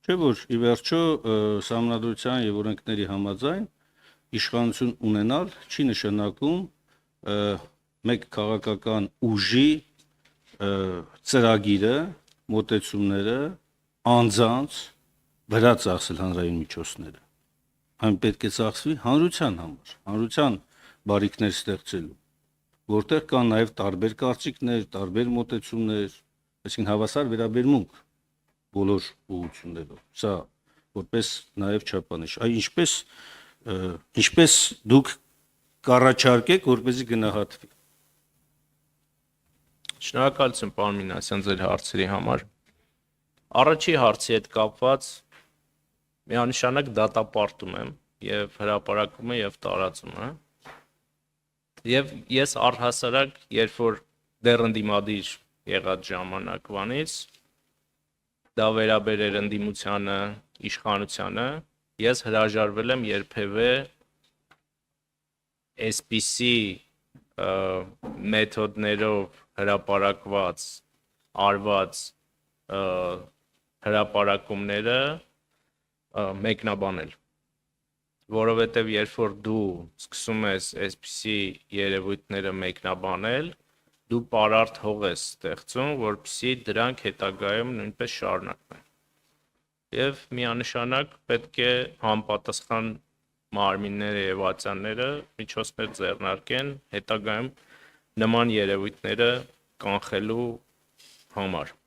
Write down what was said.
Չէ՞ որ ի վերջո Սահմանադրության եւ օրենքների համաձայն իշխանություն ունենալ չի նշանակում մեկ քաղաքական ուժի ծրագիրը, մոտեցումները, անձանց վրա ծախսել հանրային միջոցները։ Այն պետք է ծախսվի հանրության համար, հանրության բարիքներ ստեղծելու, որտեղ կան նաև տարբեր կարծիքներ, տարբեր մոտեցումներ, այսինքն հավասար վերաբերմունք բոլոր ուղղություններով։ Սա որպես նաև չափանիշ։ Ինչպես դուք կառաջարկեք, որպեսզի գնահատվի։ Շնորհակալություն, պարոն Մինասյան, ձեր հարցերի համար։ Առաջի հարցի հետ կապված միանշանակ դատապարտում եմ եւ հրապարակումը եւ տարածումը։ Եվ ես առհասարակ, երբ որ դեռ ընդդիմադիր եղած ժամանակվանից դա վերաբերեր ընդդիմությանը, իշխանությանը, ես հրաժարվել եմ երբևէ այսպիսի մեթոդներով հրապարակված, արված հրապարակումները մեկնաբանել, որովհետև երբ որ դու սկսում ես այսպիսի երևույթները մեկնաբանել, դու պարարտ հող ես ստեղծում, որպեսզի դրանք հետագայում նույնպես շարունակվեն։ Եվ միանշանակ պետք է համապատասխան մարմինները եւ ատյանները միջոցներ ձեռնարկեն հետագայում նման երևույթները կանխելու համար։